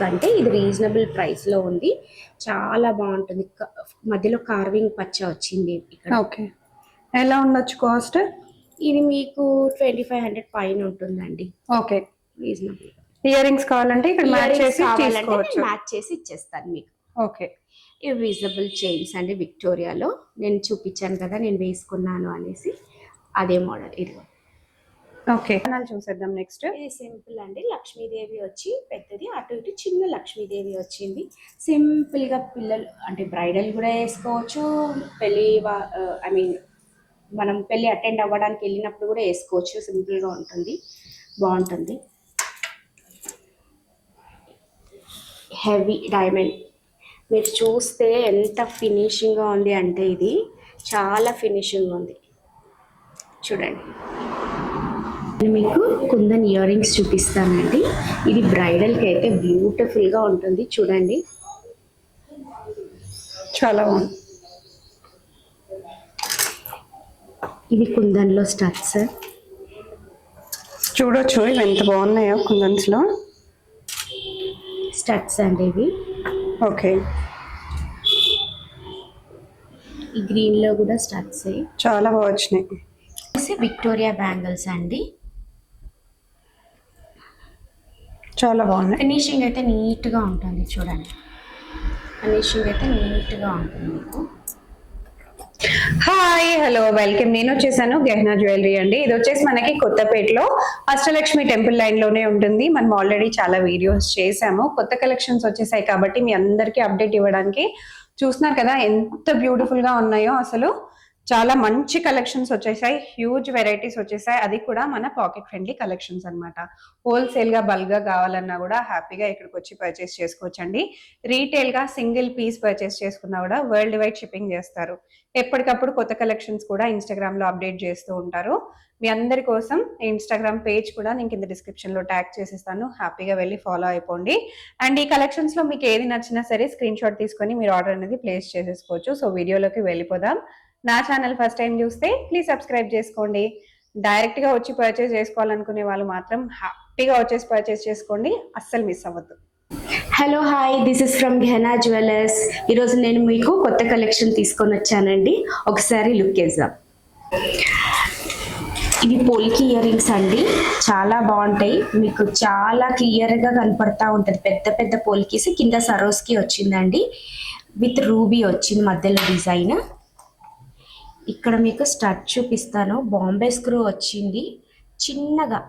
కంటే ఇది రీజనబుల్ ప్రైస్లో ఉంది. చాలా బాగుంటుంది. మధ్యలో కార్వింగ్ పచ్చ వచ్చింది ఇక్కడ. ఓకే, ఎలా ఉండొచ్చు కాస్ట్? ఇది మీకు 2500 పైన ఉంటుందండి. Okay, reasonable. ఇయర్ రింగ్స్ కావాలంటే ఇక్కడ మ్యాచ్ చేసి తీసుకోవచ్చు. మ్యాచ్ చేసి ఇచ్చేస్తాను మీకు. ఓకే, ఇవి విజిబుల్ చైన్స్ అండి. విక్టోరియాలో నేను చూపించాను కదా నేను వేసుకున్నాను అనేసి, అదే మోడల్ ఇది. ఓకే, చూసేద్దాం నెక్స్ట్. ఇది సింపుల్ అండి. లక్ష్మీదేవి వచ్చి పెద్దది, అటు ఇటు చిన్న లక్ష్మీదేవి వచ్చింది. సింపుల్గా పిల్లలు అంటే బ్రైడల్ కూడా వేసుకోవచ్చు, పెళ్ళి ఐ మీన్ మనం పెళ్ళి అటెండ్ అవ్వడానికి వెళ్ళినప్పుడు కూడా వేసుకోవచ్చు. సింపుల్గా ఉంటుంది, బాగుంటుంది. హెవీ డైమండ్ మీరు చూస్తే ఎంత ఫినిషింగ్గా ఉంది అంటే ఇది చాలా ఫినిషింగ్ ఉంది చూడండి. నేను మీకు కుందన్ ఇయర్ రింగ్స్ చూపిస్తానండి. ఇది బ్రైడల్కి అయితే బ్యూటిఫుల్గా ఉంటుంది చూడండి, చాలా బాగుంది. ఇది కుందన్లో స్టడ్స్ చూడొచ్చు, ఇవి ఎంత బాగున్నాయో కుందన్స్లో స్టడ్స్ అండి ఇవి. ఓకే, ఈ గ్రీన్లో కూడా స్టడ్స్ చాలా బాగా వచ్చినాయి. విక్టోరియా బ్యాంగిల్స్ అండి, చాలా బాగున్నాయి. ఫినిషింగ్ అయితే నీట్గా ఉంటుంది చూడండి, ఫినిషింగ్ అయితే నీట్గా ఉంటుంది మీకు. Hi, hello, welcome. నేను వచ్చేసాను గెహనా జ్యువెలరీ అండి. ఇది వచ్చేసి మనకి కొత్తపేటలో అష్టలక్ష్మి టెంపుల్ లైన్ లోనే ఉంటుంది. మనం ఆల్రెడీ చాలా వీడియోస్ చేసాము. కొత్త కలెక్షన్స్ వచ్చేసాయి కాబట్టి మీ అందరికీ అప్డేట్ ఇవ్వడానికి. చూస్తున్నారు కదా ఎంత బ్యూటిఫుల్ గా ఉన్నాయో, అసలు చాలా మంచి కలెక్షన్స్ వచ్చేసాయి, హ్యూజ్ వెరైటీస్ వచ్చేసాయి. అది కూడా మన పాకెట్ ఫ్రెండ్లీ కలెక్షన్స్ అనమాట. హోల్సేల్ గా బల్క్ గా కావాలన్నా కూడా హ్యాపీగా ఇక్కడికి వచ్చి పర్చేస్ చేసుకోవచ్చండి. రీటైల్ గా సింగిల్ పీస్ పర్చేస్ చేసుకున్నా కూడా వరల్డ్ వైడ్ షిప్పింగ్ చేస్తారు. ఎప్పటికప్పుడు కొత్త కలెక్షన్స్ కూడా ఇన్స్టాగ్రామ్ లో అప్డేట్ చేస్తూ ఉంటారు. మీ అందరి కోసం ఇన్స్టాగ్రామ్ పేజ్ కూడా నేను కింద డిస్క్రిప్షన్ లో ట్యాగ్ చేసిస్తాను, హ్యాపీగా వెళ్ళి ఫాలో అయిపోండి. అండ్ ఈ కలెక్షన్స్ లో మీకు ఏది నచ్చినా సరే స్క్రీన్ షాట్ తీసుకొని మీరు ఆర్డర్ అనేది ప్లేస్ చేసేసుకోవచ్చు. సో వీడియోలోకి వెళ్ళిపోదాం. నా ఛానల్ ఫస్ట్ టైం చూస్తే ప్లీజ్ సబ్స్క్రైబ్ చేసుకోండి. డైరెక్ట్ గా వచ్చి పర్చేస్ చేసుకోవాలనుకునే వాళ్ళు మాత్రం హ్యాపీగా వచ్చేసి పర్చేస్ చేసుకోండి, అస్సలు మిస్ అవ్వద్దు. Hello, hi, this is from Gehana jewellers. ఈరోజు నేను మీకు కొత్త కలెక్షన్ తీసుకొని వచ్చానండి, ఒకసారి లుక్ వేద్దాం. ఇవి పోల్కి ఇయర్ రింగ్స్ అండి, చాలా బాగుంటాయి. మీకు చాలా క్లియర్గా కనపడతా ఉంటుంది. పెద్ద పెద్ద పోల్కీస్, కింద సరోస్కి వచ్చిందండి, విత్ రూబీ వచ్చింది మధ్యలో డిజైన్. ఇక్కడ మీకు స్టడ్ చూపిస్తాను, బాంబే స్క్రూ వచ్చింది చిన్నగా.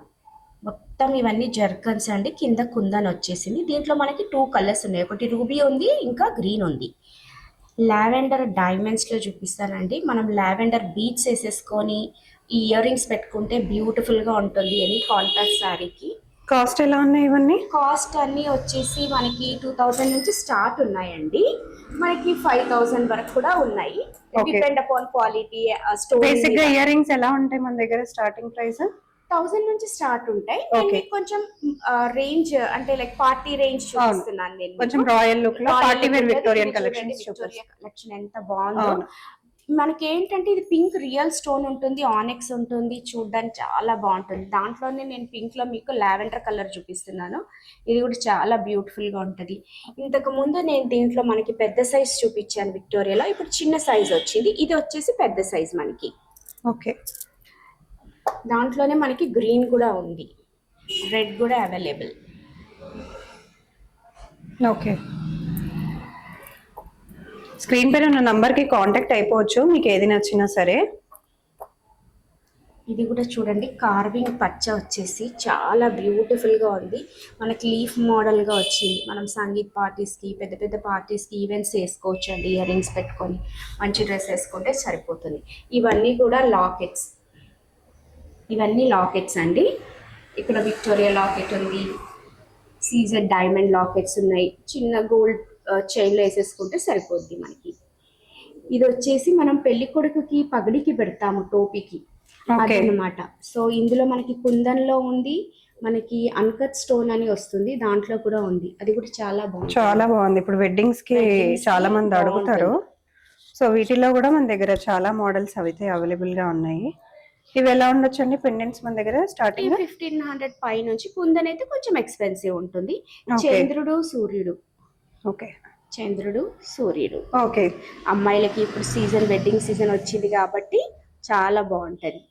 మొత్తం ఇవన్నీ జర్కన్స్ అండి, కింద కుందన్ వచ్చేసింది. దీంట్లో మనకి 2 కలర్స్ ఉన్నాయి, ఒకటి రూబీ ఉంది, ఇంకా గ్రీన్ ఉంది. లావెండర్ డైమండ్స్లో చూపిస్తానండి. మనం లావెండర్ బీడ్స్ వేసేసుకొని ఈ ఇయర్ రింగ్స్ పెట్టుకుంటే బ్యూటిఫుల్గా ఉంటుంది. ఎనీ కాంట్రాస్ట్ శారీకి. కాస్ట్ ఎలా ఉన్నాయి ఇవన్నీ? కాస్ట్ అన్నీ వచ్చేసి మనకి 2000 నుంచి స్టార్ట్ ఉన్నాయండి, మనకి 5000 వరకు కూడా ఉన్నాయి. Depend upon quality. బేసిక్ గా ఇయర్ రింగ్స్ ఎలా ఉంటాయి మన దగ్గర? స్టార్టింగ్ ప్రైస్ 1000 నుంచి స్టార్ట్ ఉంటాయి. నేను కొంచెం రేంజ్ అంటే లైక్ పార్టీ రేంజ్ చూపిస్తున్నాను. నేను కొంచెం రాయల్ లుక్ లో party wear Victorian collection. Victoria collection ఎంత బాగుందో. మనకి ఏంటంటే ఇది పింక్ రియల్ స్టోన్ ఉంటుంది, ఆనెక్స్ ఉంటుంది, చూడడానికి చాలా బాగుంటుంది. దాంట్లోనే నేను పింక్ లో మీకు లావెండర్ కలర్ చూపిస్తున్నాను. ఇది కూడా చాలా బ్యూటిఫుల్ గా ఉంటుంది. ఇంతకు ముందు నేను దీంట్లో మనకి పెద్ద సైజ్ చూపించాను విక్టోరియాలో, ఇప్పుడు చిన్న సైజ్ వచ్చింది. ఇది వచ్చేసి పెద్ద సైజ్ మనకి. ఓకే, దాంట్లోనే మనకి గ్రీన్ కూడా ఉంది, రెడ్ కూడా అవైలబుల్. ఓకే, స్క్రీన్ పైన ఉన్న నంబర్ కి కాంటాక్ట్ అయిపోవచ్చు మీకు ఏది నచ్చినా సరే. ఇది కూడా చూడండి, కార్వింగ్ పచ్చ వచ్చేసి చాలా బ్యూటిఫుల్గా ఉంది. మనకి లీఫ్ మోడల్గా వచ్చింది. మనం సంగీత్ పార్టీస్కి, పెద్ద పెద్ద పార్టీస్కి, ఈవెంట్స్ వేసుకోవచ్చు అండి. ఇయర్ రింగ్స్ పెట్టుకొని మంచి డ్రెస్ వేసుకుంటే సరిపోతుంది. ఇవన్నీ కూడా లాకెట్స్, ఇవన్నీ లాకెట్స్ అండి. ఇక్కడ విక్టోరియా లాకెట్ ఉంది, సీజెడ్ డైమండ్ లాకెట్స్ ఉన్నాయి. చిన్న గోల్డ్ చైన్లో వేసేసుకుంటే సరిపోద్ది మనకి. ఇది వచ్చేసి మనం పెళ్లి కొడుకుకి పగడికి పెడతాము, టోపీకి అదనమాట. సో ఇందులో మనకి కుందన్లో ఉంది, మనకి అన్కట్ స్టోన్ అని వస్తుంది, దాంట్లో కూడా ఉంది. అది కూడా చాలా బాగుంది, చాలా బాగుంది. ఇప్పుడు వెడ్డింగ్స్ కి చాలా మంది అడుగుతారు. సో వీటిలో కూడా మన దగ్గర చాలా మోడల్స్ అయితే అవైలబుల్ గా ఉన్నాయి. ఇవి ఎలా ఉండొచ్చండి పెండెంట్స్ మన దగ్గర ఈ స్టార్టింగ్? 1500 పై నుంచి కుందన్ అయితే కొంచెం ఎక్స్పెన్సివ్ ఉంటుంది. Okay. చంద్రుడు సూర్యుడు, ఓకే చంద్రుడు సూర్యుడు ఓకే. అమ్మాయిలకి ఇప్పుడు సీజన్, వెడ్డింగ్ సీజన్ వచ్చింది కాబట్టి చాలా బాగుంటది.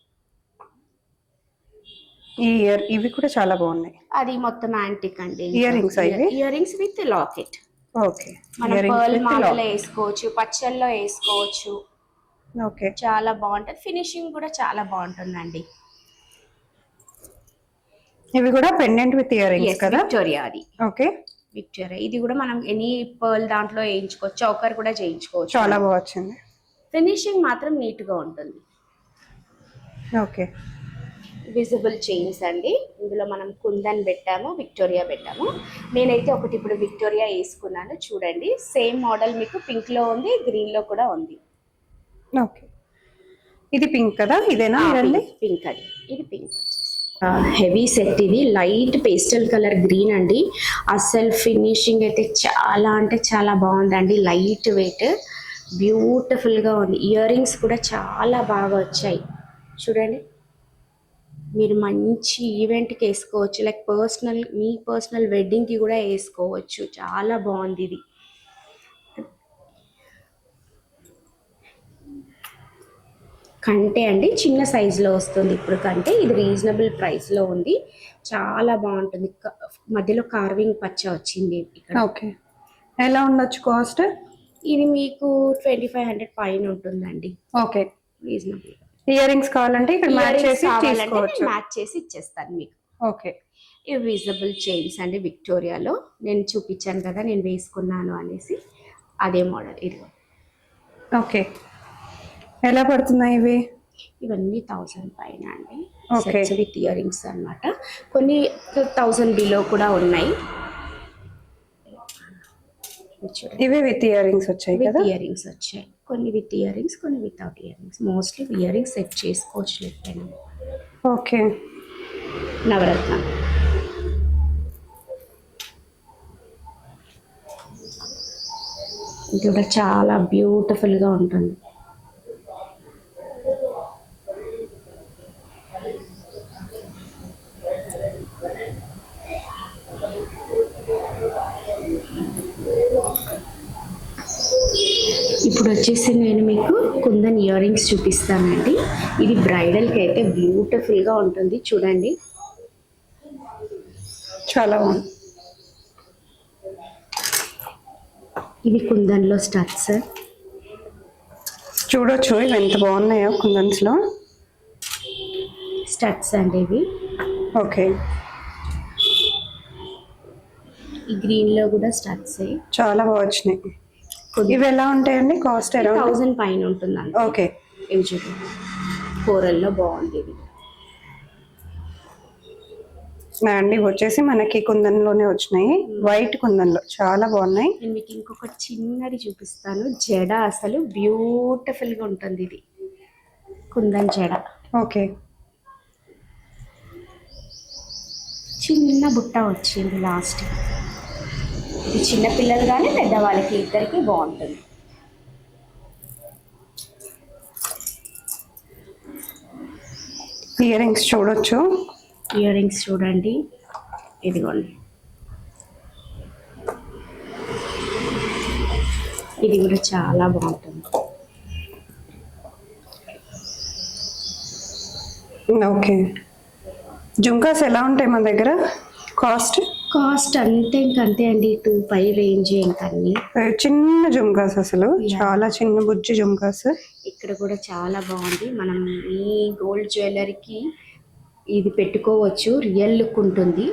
ఇవి కూడా చాలా బాగున్నాయి. అది మొత్తం యాంటిక్ అండి. ఇయర్ రింగ్స్ ఇవి? Ear rings with locket. Okay. మనం పర్ల్ మాలలో వేసుకోవచ్చు, పచ్చల్లో వేసుకోవచ్చు. ఓకే. చాలా బాగుంటది. ఫినిషింగ్ కూడా చాలా బాగుంటుందండి. ఇవి కూడా పెండెంట్ విత్ ఇయర్ రింగ్స్ కదా? విక్టోరియా అది. ఓకే. విక్టోరియా ఇది కూడా మనం ఎనీ పర్ల్ దాంట్లో వేయించుకోవచ్చు, చౌకర్ కూడా చేయించుకోవచ్చు. చాలా బాగా వచ్చింది. ఫినిషింగ్ మాత్రం నీట్ గా ఉంటుంది. ఓకే. విజిబుల్ చైన్స్ అండి. ఇందులో మనం కుందన్ పెట్టాము, విక్టోరియా పెట్టాము. నేనైతే ఒకటి ఇప్పుడు విక్టోరియా వేసుకున్నాను చూడండి. సేమ్ మోడల్ మీకు పింక్ లో ఉంది, గ్రీన్ లో కూడా ఉంది. ఓకే. ఇది పింక్ కదా? ఇదేనా? పింక్ అది. ఇది పింక్ హెవీ సెట్. ఇది లైట్ పేస్టల్ కలర్ గ్రీన్ అండి. అసలు ఫినిషింగ్ అయితే చాలా అంటే చాలా బాగుందండి. లైట్ వెయిట్, బ్యూటిఫుల్ గా ఉంది. ఇయర్ రింగ్స్ కూడా చాలా బాగా వచ్చాయి చూడండి. మీరు మంచి ఈవెంట్కి వేసుకోవచ్చు, లైక్ మీ పర్సనల్ వెడ్డింగ్కి కూడా వేసుకోవచ్చు. చాలా బాగుంది ఇది. కంటే అండి చిన్న సైజులో వస్తుంది ఇప్పుడు కంటే. ఇది రీజనబుల్ ప్రైస్లో ఉంది, చాలా బాగుంటుంది. మధ్యలో కార్వింగ్ పచ్చ వచ్చింది ఇక్కడ. ఓకే. ఎలా ఉండొచ్చు కాస్ట్? ఇది మీకు 2500 పైన ఉంటుందండి. ఓకే. రీజనబుల్. ఇయర్ రింగ్స్ కావాలంటే ఇక్కడ మ్యాచ్ చేసి తీసుకోవచ్చు. మ్యాచ్ చేసి ఇచ్చేస్తాను మీకు. ఓకే. ఇవి విజిబుల్ చైన్స్ అండి. విక్టోరియాలో నేను చూపించాను కదా నేను వేసుకున్నాను అనేసి, అదే మోడల్ ఇది. ఓకే. ఎలా పడుతున్నాయి ఇవి? ఇవన్నీ 1000 పైన అండి. ఓకే. విత్ ఇయర్ రింగ్స్ అనమాట. కొన్ని 1000 బిలో కూడా ఉన్నాయి. ఇవి విత్ ఇయర్ రింగ్స్ వచ్చాయి కదా? విత్ ఇయర్ రింగ్స్ వచ్చాయి. కొన్ని విత్ ఇయర్ రింగ్స్, కొన్ని without ear rings. Mostly ear rings set చేసుకోవచ్చు లేకపోయినా. ఓకే. నవరత్న. ఇది కూడా చాలా బ్యూటిఫుల్గా ఉంటుంది. ఇప్పుడు వచ్చేసి నేను మీకు కుందన్ ఇయర్ రింగ్స్ చూపిస్తానండి. ఇది బ్రైడల్కి అయితే బ్యూటిఫుల్గా ఉంటుంది చూడండి. చాలా బాగుంది. ఇవి కుందన్లో స్టడ్స్ చూడొచ్చు ఇవి ఎంత బాగున్నాయో కుందన్స్లో. స్టడ్స్ అండి ఇవి. ఓకే. ఈ గ్రీన్లో కూడా స్టడ్స్ చాలా బాగా వచ్చినాయి. ఇవి ఎలా ఉంటాయండి కాస్ట్? 1000 పైన ఉంటుందండి. ఓకే. ఇవి చూడండి, కోరల్లో బాగుంది ఇది అండి. వచ్చేసి మనకి కుందన్లోనే వచ్చినాయి, వైట్ కుందన్లో చాలా బాగున్నాయి. నేను మీకు ఇంకొకటి చిన్నది చూపిస్తాను. జడ అసలు బ్యూటిఫుల్గా ఉంటుంది ఇది, కుందన్ జడ. ఓకే. చిన్న బుట్ట వచ్చింది లాస్ట్. ఇది చిన్నపిల్లలు కానీ పెద్దవాళ్ళకి ఇద్దరికి బాగుంటుంది. ఇయర్ రింగ్స్ చూడొచ్చు. ఇయర్ రింగ్స్ చూడండి, ఇదిగోండి. ఇది కూడా చాలా బాగుంటుంది. ఓకే. జుంకాస్ ఎలా ఉంటాయి మన దగ్గర కాస్ట్? కాస్ట్ అంతే ఇంకంతే అండి, 2,500 రేంజ్. ఇంకా అన్ని చిన్న జుంకాస్, అసలు చాలా చిన్న బుజ్జి జుంకాస్. ఇక్కడ కూడా చాలా బాగుంది. మనం ఈ గోల్డ్ జ్యువెలరీకి ఇది పెట్టుకోవచ్చు, రియల్ లుక్ ఉంటుంది.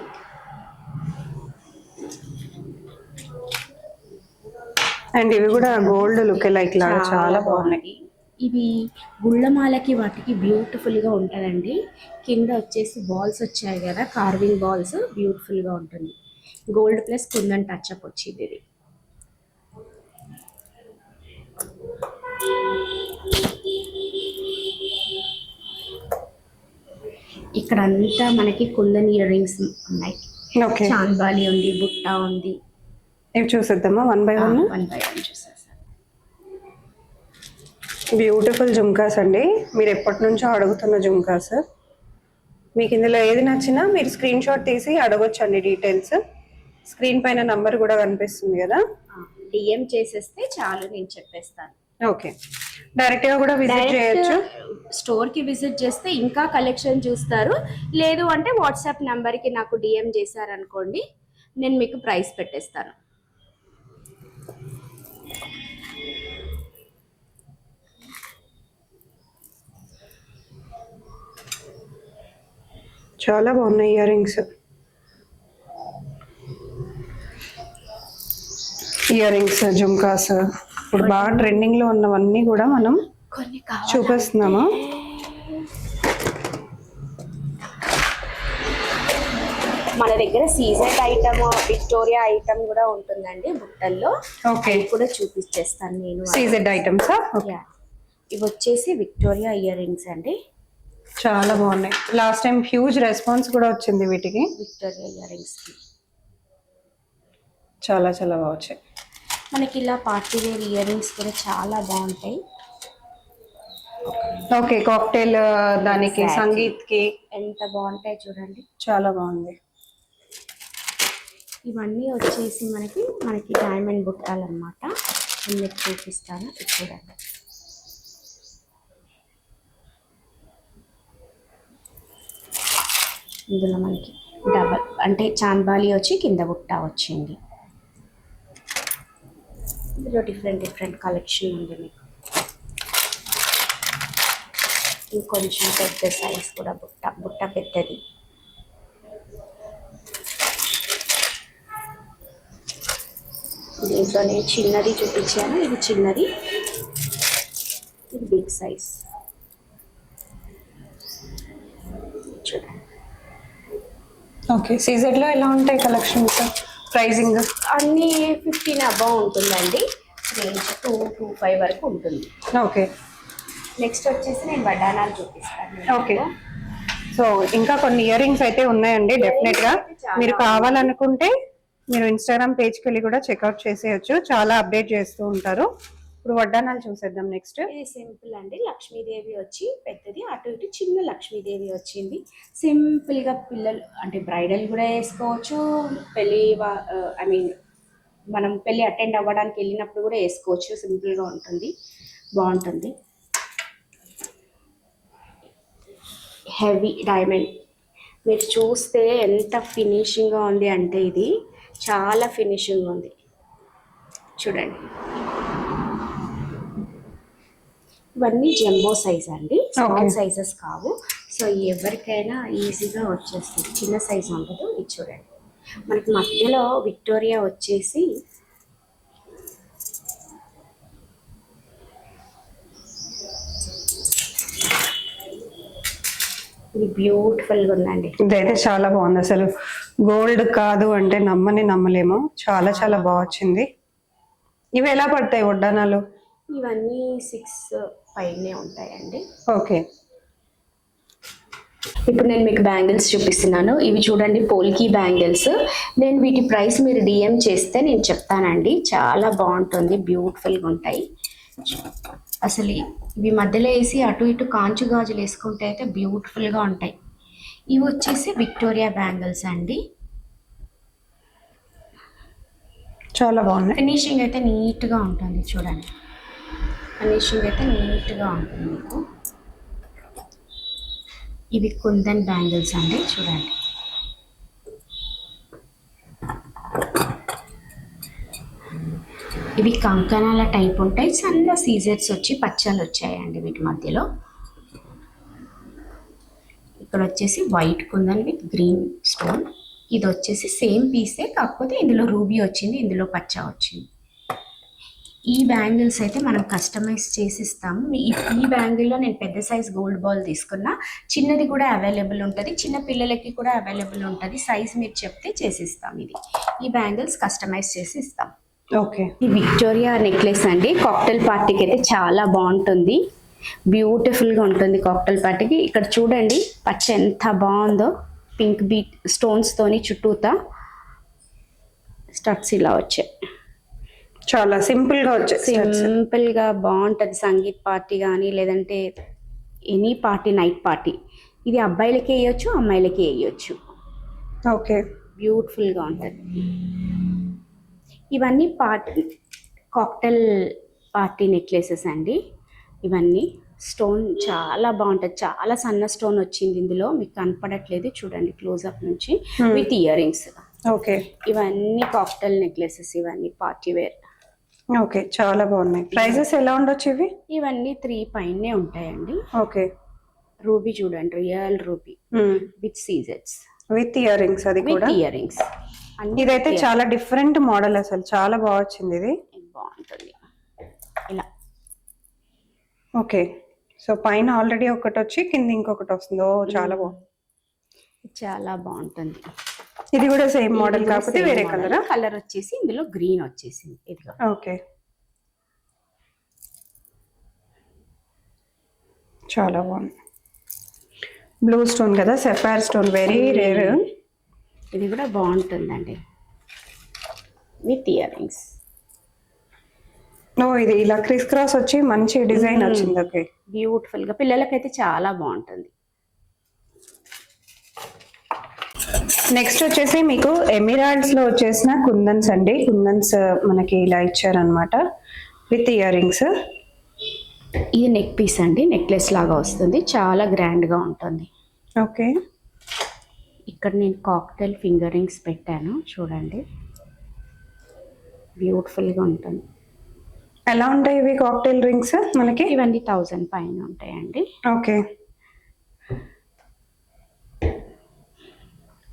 అండ్ ఇవి కూడా గోల్డ్ లుక్ లైక్ లాగా చాలా బాగున్నాయి. ఇవి గుళ్ళమాలకి వాటికి బ్యూటిఫుల్గా ఉంటుందండి. కింద వచ్చేసి బాల్స్ వచ్చాయి కదా, కార్వింగ్ బాల్స్, బ్యూటిఫుల్గా ఉంటుంది. గోల్డ్ ప్లస్ కుందన్ టచ్అప్ వచ్చింది ఇది. ఇక్కడ అంతా మనకి కుందన్ ఇయర్ రింగ్స్ ఉన్నాయి. చాంద్బాలి ఉంది, బుట్ట ఉంది. ఇవి చూసేద్దామా one by one? One by one చూసేద్దాం. బ్యూటిఫుల్ జుమ్కాస్ అండి, మీరు ఎప్పటి నుంచో అడుగుతున్న జుమ్కాస్. మీకు ఇందులో ఏది నచ్చినా మీరు స్క్రీన్ షాట్ తీసి అడగొచ్చండి. డీటెయిల్స్ స్క్రీన్ పైన నంబర్ కూడా కనిపిస్తుంది కదా, డిఎం చేసేస్తే చాలు, నేను చెప్పేస్తాను. ఓకే, డైరెక్ట్ గా కూడా విజిట్ చేయొచ్చు. స్టోర్ కి విజిట్ చేస్తే ఇంకా కలెక్షన్ చూస్తారు. లేదు అంటే వాట్సాప్ నంబర్ కి నాకు డిఎం చేశారనుకోండి, నేను మీకు ప్రైస్ పెట్టేస్తాను. చాలా బాగున్నాయి ear rings. Ear rings, jhumkas ఇప్పుడు బాగా ట్రెండింగ్ లో ఉన్నవన్నీ కూడా మనం కొన్ని చూపిస్తున్నాము. మన దగ్గర సీజెడ్ ఐటమ్, విక్టోరియా ఐటమ్ కూడా ఉంటుందండి బుట్టల్లో. ఓకే, కూడా చూపించేస్తాను నేను. CZ items. ఇవి వచ్చేసి విక్టోరియా ఇయర్ రింగ్స్ అండి, చాలా బాగున్నాయి. లాస్ట్ టైం హ్యూజ్ రెస్పాన్స్ కూడా వచ్చింది వీటికి. విక్టోరియా ఇయర్ రింగ్స్ కి చాలా చాలా బాగా వచ్చాయి. మనకి ఇలా పార్టీ వేర్ ఇయర్ రింగ్స్ కూడా చాలా బాగుంటాయి. ఓకే, కాక్టైల్ దానికి సంగీత్ కి ఎంత బాగుంటాయి చూడండి, చాలా బాగుంది. ఇవన్నీ వచ్చేసి మనకి డైమండ్ బుట్టాలు అనమాట. మీకు చూపిస్తాను చూడండి. ఇందులో మనకి డబల్ అంటే చాంద్బాలి వచ్చి కింద బుట్ట వచ్చింది. ఇందులో డిఫరెంట్ కలెక్షన్ ఉంది మీకు. ఇంకొంచెం పెద్ద సైజ్ కూడా బుట్ట పెద్దది. దీంట్లో నేను చిన్నది చూపించాను, ఇది చిన్నది, ఇది బిగ్ సైజ్. చూడండి. ఓకే, సీజెడ్ లో ఎలా ఉంటాయి కలెక్షన్స్, ప్రైజింగ్? అన్నీ 15 అబౌవ్ ఉంటుందండి, రేంజ్ 2-5 వరకు ఉంటుంది. ఓకే, నెక్స్ట్ వచ్చేసి నేను వడ్డానాలు చూపిస్తాను. ఓకే, సో ఇంకా కొన్ని ఇయర్ రింగ్స్ అయితే ఉన్నాయండి. డెఫినెట్ గా మీరు కావాలనుకుంటే మీరు ఇన్స్టాగ్రామ్ పేజ్కి వెళ్ళి కూడా చెక్అవుట్ చేసేయచ్చు, చాలా అప్డేట్ చేస్తూ ఉంటారు. ఇప్పుడు వడ్డానాలు చూసేద్దాం నెక్స్ట్. ఇది సింపుల్ అండి, లక్ష్మీదేవి వచ్చి పెద్దది, అటు ఇటు చిన్న లక్ష్మీదేవి వచ్చింది. సింపుల్గా పిల్లలు అంటే బ్రైడల్ కూడా వేసుకోవచ్చు, మనం పెళ్ళి అటెండ్ అవ్వడానికి వెళ్ళినప్పుడు కూడా వేసుకోవచ్చు. సింపుల్గా ఉంటుంది, బాగుంటుంది. హెవీ డైమండ్ మీరు చూస్తే ఎంత ఫినిషింగ్గా ఉంది అంటే ఇది చాలా ఫినిషింగ్ ఉంది చూడండి. ఇవన్నీ జంబో సైజ్ అండి, స్మాల్ సైజెస్ కావు. సో ఎవరికైనా ఈజీగా వచ్చేస్తుంది, చిన్న సైజ్ ఉండదు. ఇది చూడండి, మనకి మధ్యలో విక్టోరియా వచ్చేసి ఇది బ్యూటిఫుల్గా ఉందండి. ఇదైతే చాలా బాగుంది, అసలు గోల్డ్ కాదు అంటే నమ్మలేము. చాలా చాలా బాగా వచ్చింది. ఇవి ఎలా పడతాయి వడ్డానాలు? ఇవన్నీ 6 పైనే ఉంటాయండి. ఓకే, ఇప్పుడు నేను మీకు బ్యాంగిల్స్ చూపిస్తున్నాను. ఇవి చూడండి, పోల్కి బ్యాంగిల్స్. నేను వీటి ప్రైస్ మీరు డిఎం చేస్తే నేను చెప్తానండి. చాలా బాగుంటుంది, బ్యూటిఫుల్గా ఉంటాయి. అసలు ఇవి మధ్యలో వేసి అటు ఇటు కాంచు గాజులు వేసుకుంటే అయితే బ్యూటిఫుల్గా ఉంటాయి. ఇవి వచ్చేసి విక్టోరియా బ్యాంగిల్స్ అండి, చాలా బాగుంది. ఫినిషింగ్ అయితే నీట్గా ఉంటుంది చూడండి, ఫినిషింగ్ అయితే నీట్గా ఉంటుంది మీకు. ఇవి కుందన్ బ్యాంగిల్స్ అండి, చూడండి. ఇవి కంకణాల టైప్ ఉంటాయి, సన్న సీజర్స్ వచ్చి పచ్చలు వచ్చాయండి వీటి మధ్యలో. ఇక్కడ వచ్చేసి white kundan with green stone. ఇది వచ్చేసి సేమ్ పీసే, కాకపోతే ఇందులో రూబీ వచ్చింది, ఇందులో పచ్చ వచ్చింది. ఈ బ్యాంగిల్స్ అయితే మనం కస్టమైజ్ చేసి ఇస్తాము. ఈ బ్యాంగిల్లో నేను పెద్ద సైజ్ గోల్డ్ బాల్ తీసుకున్నా, చిన్నది కూడా అవైలబుల్ ఉంటుంది, చిన్న పిల్లలకి కూడా అవైలబుల్ ఉంటుంది. సైజ్ మీరు చెప్తే చేసిస్తాం. ఈ బ్యాంగిల్స్ కస్టమైజ్ చేసి ఇస్తాం. ఓకే, ఈ విక్టోరియా నెక్లెస్ అండి, కాక్టైల్ పార్టీకి అయితే చాలా బాగుంటుంది, బ్యూటిఫుల్గా ఉంటుంది కాక్టైల్ పార్టీకి. ఇక్కడ చూడండి పచ్చ ఎంత బాగుందో, పింక్ బీట్ స్టోన్స్ తోని చుట్టూతా స్టడ్స్ ఇలా వచ్చాయి. చాలా సింపుల్ గా వచ్చే సింపుల్ గా బాగుంటది. సంగీత్ పార్టీ కానీ లేదంటే ఎనీ పార్టీ, నైట్ పార్టీ. ఇది అబ్బాయిలకి వేయొచ్చు, అమ్మాయిలకి వేయొచ్చు. ఓకే. బ్యూటిఫుల్ గా ఉంటది. ఇవన్నీ పార్టీ కాక్టైల్ పార్టీ నెక్లెసెస్ అండి. ఇవన్నీ స్టోన్ చాలా బాగుంటుంది. చాలా సన్న స్టోన్ వచ్చింది ఇందులో, మీకు కనపడట్లేదు చూడండి క్లోజ్అప్ నుంచి. With ear rings. ఓకే. ఇవన్నీ కాక్టైల్ నెక్లెసెస్, ఇవన్నీ పార్టీ వేర్. ఓకే, చాలా బాగున్నాయి. ప్రైజెస్ ఎలా ఉండొచ్చు ఇవి? ఇవన్నీ 3 పైనే ఉంటాయండి. ఓకే. రూబీ చూడండి, రియల్ రూబీ విత్ సీజెట్స్, విత్ ఇయర్ రింగ్స్. అది విత్ కూడా ఇయర్ రింగ్స్. ఇదైతే చాలా డిఫరెంట్ మోడల్, అసలు చాలా బాగా వచ్చింది ఇది. బాగుంటుంది ఇలా. ఓకే. సో పైన ఆల్రెడీ ఒకటి వచ్చి కింద ఇంకొకటి వస్తుంది. ఓ చాలా బాగుంది. చాలా బాగుంటుంది. ఇది కూడా సేమ్ మోడల్ కాకపోతే వేరే కలర్. కలర్ వచ్చేసి ఇందులో గ్రీన్ వచ్చేసింది. ఇదిగో. ఓకే, చాలా బాగుంది. బ్లూ స్టోన్ కదా, సెఫైర్ స్టోన్, వెరీ రేర్. ఇది కూడా బాగుంటుందండి విత్ ఇయర్ రింగ్స్. ఓ, ఇది ఇలా క్రిస్ క్రాస్ వచ్చి మంచి డిజైన్ వచ్చింది. ఓకే, బ్యూటిఫుల్ గా పిల్లలకైతే చాలా బాగుంటుంది. నెక్స్ట్ వచ్చేసి మీకు ఎమిరాల్డ్స్ లో వచ్చేసిన కుందన్స్ అండి. కుందన్స్ మనకి ఇలా ఇచ్చారనమాట విత్ ఇయర్ రింగ్స్. ఇది నెక్ పీస్ అండి, నెక్లెస్ లాగా వస్తుంది, చాలా గ్రాండ్ గా ఉంటుంది. ఓకే. ఇక్కడ నేను కాక్టైల్ ఫింగర్ రింగ్స్ పెట్టాను చూడండి, బ్యూటిఫుల్ గా ఉంటుంది. ఎలా ఉంటాయి ఇవి కాక్టైల్ రింగ్స్ మనకి? ఇవన్నీ 1000 పైన ఉంటాయండి. ఓకే.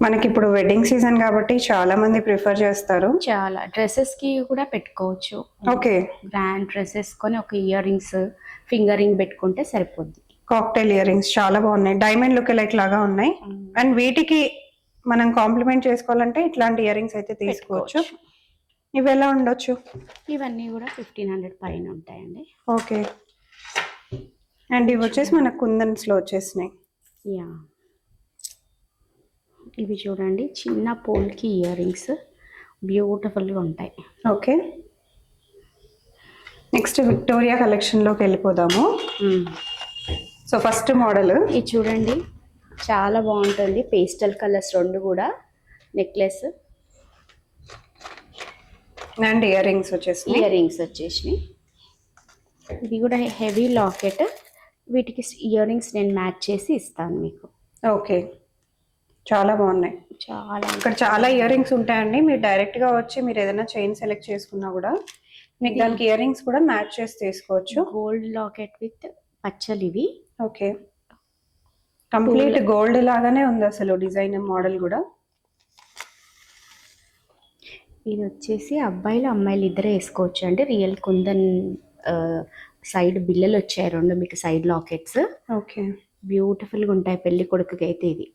మనకి ఇప్పుడు వెడ్డింగ్ సీజన్ కాబట్టి చాలా మంది ప్రిఫర్ చేస్తారు. చాలా డ్రెస్సెస్ కి కూడా పెట్టుకోవచ్చు. ఓకే. గ్రాండ్ డ్రెస్సెస్ కొని ఒక ఇయర్ రింగ్స్, ఫింగర్ రింగ్ పెట్టుకుంటే సరిపోద్ది. కాక్టైల్ ఇయర్ రింగ్స్ చాలా బాగున్నాయి, డైమండ్ లుక్ లైక్ లాగా ఉన్నాయి. అండ్ వీటికి మనం కాంప్లిమెంట్ చేసుకోవాలంటే ఇట్లాంటి ఇయర్ రింగ్స్ అయితే తీసుకోవచ్చు. ఇవి ఎలా ఉండొచ్చు? ఇవన్నీ కూడా 1500 పైన ఉంటాయండి. ఓకే. అండ్ ఇవి వచ్చేసి మనకు కుందన్స్ లో వచ్చేసినాయి. యా, ఇవి చూడండి చిన్న పోల్కి ఇయర్ రింగ్స్, బ్యూటిఫుల్గా ఉంటాయి. ఓకే. నెక్స్ట్ విక్టోరియా కలెక్షన్లోకి వెళ్ళిపోదాము. సో ఫస్ట్ మోడల్ ఇది చూడండి, చాలా బాగుంటుంది. పేస్టల్ కలర్స్ రెండు కూడా నెక్లెస్ అండ్ ఇయర్ రింగ్స్ వచ్చేసినాయి. ఇయర్ రింగ్స్ వచ్చేసినాయి. ఇది కూడా హెవీ లాకెట్. వీటికి ఇయర్ రింగ్స్ నేను మ్యాచ్ చేసి ఇస్తాను మీకు. ఓకే, చాలా బాగున్నాయి. చాలా ఇక్కడ చాలా ఇయర్ రింగ్స్ ఉంటాయండి. మీరు డైరెక్ట్గా వచ్చి మీరు ఏదైనా చైన్ సెలెక్ట్ చేసుకున్నా కూడా మీకు దానికి ఇయర్ రింగ్స్ కూడా మ్యాచ్ చేసి తీసుకోవచ్చు. గోల్డ్ లాకెట్ విత్ పచ్చలు ఇవి. ఓకే, కంప్లీట్ గోల్డ్ లాగానే ఉంది అసలు డిజైన్, మోడల్ కూడా. ఇది వచ్చేసి అబ్బాయిలు అమ్మాయిలు ఇద్దరే వేసుకోవచ్చు అండి. రియల్ కుందన్ సైడ్ బిల్లలు వచ్చాయి రెండు మీకు, సైడ్ లాకెట్స్. ఓకే, బ్యూటిఫుల్గా ఉంటాయి పెళ్లి కొడుకుకి అయితే. ఇది